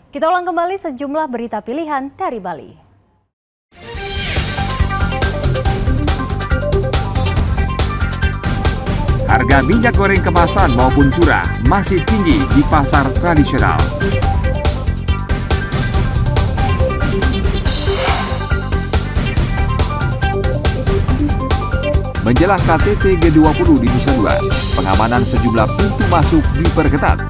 Kita ulang kembali sejumlah berita pilihan dari Bali. Harga minyak goreng kemasan maupun curah masih tinggi di pasar tradisional. Menjelang KTT G20 di Nusa Dua, pengamanan sejumlah pintu masuk diperketat.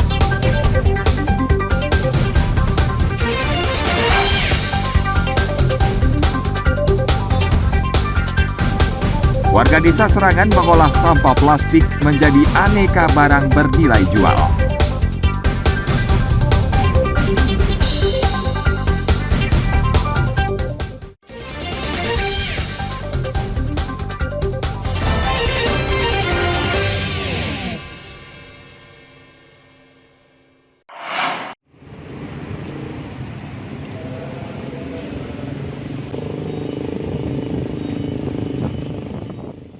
Warga desa Serangan mengolah sampah plastik menjadi aneka barang bernilai jual.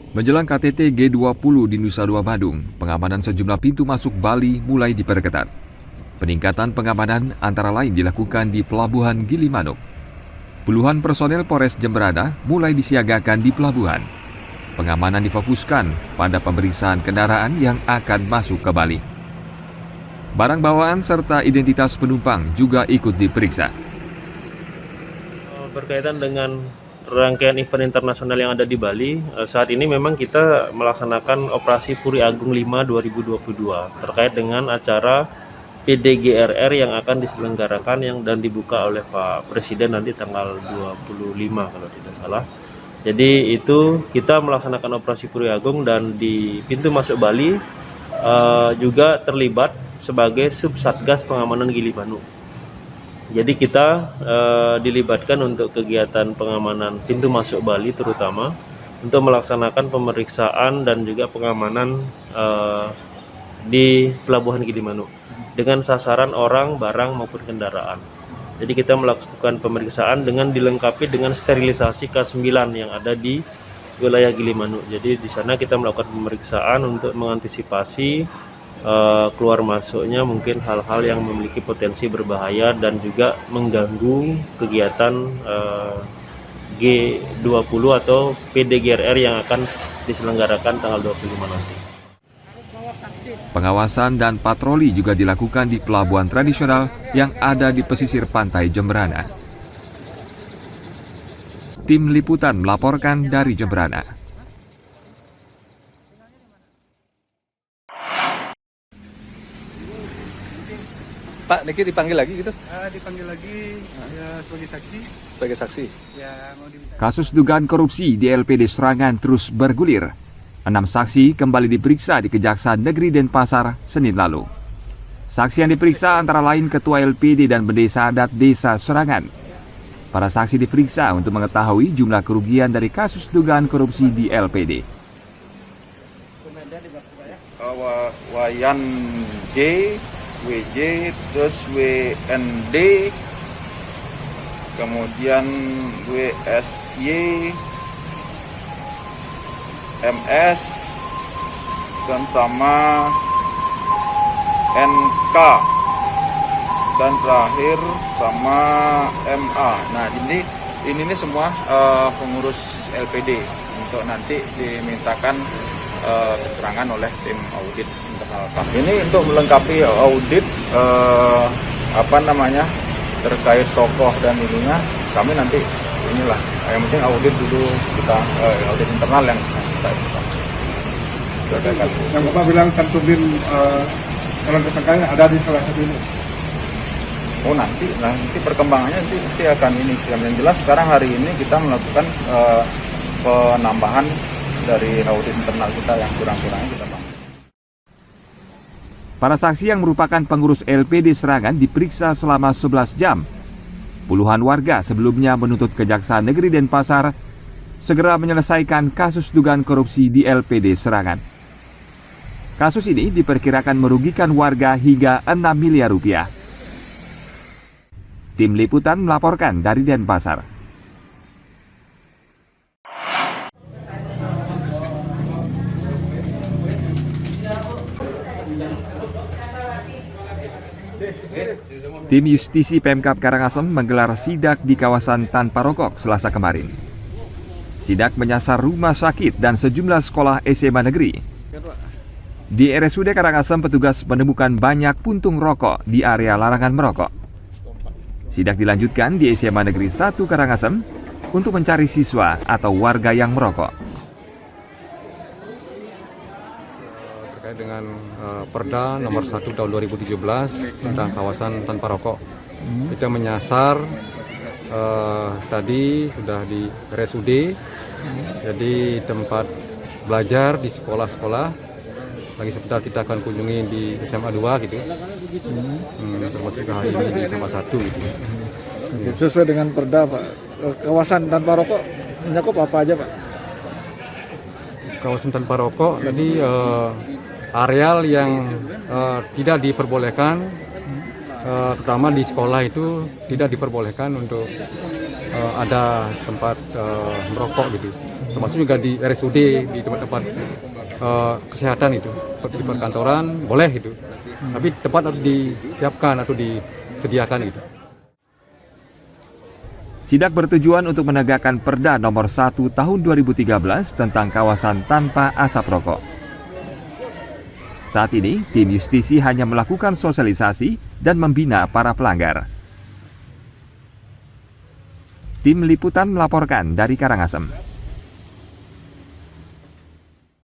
Menjelang KTT G20 di Nusa Dua Badung, pengamanan sejumlah pintu masuk Bali mulai diperketat. Peningkatan pengamanan antara lain dilakukan di Pelabuhan Gilimanuk. Puluhan personel Polres Jemberana mulai disiagakan di pelabuhan. Pengamanan difokuskan pada pemeriksaan kendaraan yang akan masuk ke Bali. Barang bawaan serta identitas penumpang juga ikut diperiksa. Berkaitan dengan rangkaian event internasional yang ada di Bali, saat ini memang kita melaksanakan operasi Puri Agung 5 2022 terkait dengan acara PDGRR yang akan diselenggarakan dan dibuka oleh Pak Presiden nanti tanggal 25 kalau tidak salah. Jadi itu kita melaksanakan operasi Puri Agung dan di pintu masuk Bali juga terlibat sebagai Subsatgas Pengamanan Gilimanuk. Jadi kita dilibatkan untuk kegiatan pengamanan pintu masuk Bali terutama untuk melaksanakan pemeriksaan dan juga pengamanan di Pelabuhan Gilimanuk dengan sasaran orang, barang maupun kendaraan. Jadi kita melakukan pemeriksaan dengan dilengkapi dengan sterilisasi K9 yang ada di wilayah Gilimanuk. Jadi di sana kita melakukan pemeriksaan untuk mengantisipasi keluar masuknya mungkin hal-hal yang memiliki potensi berbahaya dan juga mengganggu kegiatan G20 atau PDGRR yang akan diselenggarakan tanggal 25 nanti. Pengawasan dan patroli juga dilakukan di pelabuhan tradisional yang ada di pesisir pantai Jemberana. Tim liputan melaporkan dari Jemberana. Pak, Niki dipanggil lagi gitu? Dipanggil lagi ya, sebagai saksi. Sebagai saksi? Ya, mau diminta. Kasus dugaan korupsi di LPD Serangan terus bergulir. 6 saksi kembali diperiksa di Kejaksaan Negeri Denpasar Senin lalu. Saksi yang diperiksa antara lain Ketua LPD dan Bendesa Adat Desa Serangan. Para saksi diperiksa untuk mengetahui jumlah kerugian dari kasus dugaan korupsi di LPD. Wayan J, WJ, terus WND, kemudian WSY, MS, dan sama NK, dan terakhir sama MA. Nah ini semua pengurus LPD untuk nanti dimintakan keterangan oleh tim audit internal kami. Ini untuk melengkapi audit terkait tokoh dan ininya, kami nanti inilah yang penting audit dulu kita audit internal yang kita selesaikan. Yang Bapak bilang Samsudin calon tersangkanya ada di salah satu ini. Oh nanti perkembangannya nanti akan ini. Yang jelas sekarang hari ini kita melakukan penambahan dari audit internal kita yang kurang-kurangnya kita bangun. Para saksi yang merupakan pengurus LPD Serangan diperiksa selama 11 jam. Puluhan warga sebelumnya menuntut Kejaksaan Negeri Denpasar segera menyelesaikan kasus dugaan korupsi di LPD Serangan. Kasus ini diperkirakan merugikan warga hingga 6 miliar rupiah. Tim liputan melaporkan dari Denpasar. Tim Justisi Pemkab Karangasem menggelar sidak di kawasan tanpa rokok Selasa kemarin. Sidak menyasar rumah sakit dan sejumlah sekolah SMA negeri. Di RSUD Karangasem, petugas menemukan banyak puntung rokok di area larangan merokok. Sidak dilanjutkan di SMA Negeri 1 Karangasem untuk mencari siswa atau warga yang merokok. Terkait dengan Perda nomor 1 tahun 2017 tentang kawasan tanpa rokok, kita menyasar tadi sudah di RSUD, jadi tempat belajar di sekolah-sekolah. Lagi sebentar kita akan kunjungi di SMA 2 gitu, termasuk hari ini di SMA 1 gitu. Sesuai dengan Perda, Pak, kawasan tanpa rokok mencakup apa aja, Pak? Kawasan tanpa rokok tadi areal yang tidak diperbolehkan, terutama di sekolah itu tidak diperbolehkan untuk ada tempat merokok gitu. Termasuk juga di RSUD, di tempat-tempat kesehatan itu, di perkantoran boleh gitu, tapi tempat harus disiapkan atau disediakan gitu. Sidak bertujuan untuk menegakkan Perda nomor 1 tahun 2013 tentang kawasan tanpa asap rokok. Saat ini, tim Justisi hanya melakukan sosialisasi dan membina para pelanggar. Tim Liputan melaporkan dari Karangasem.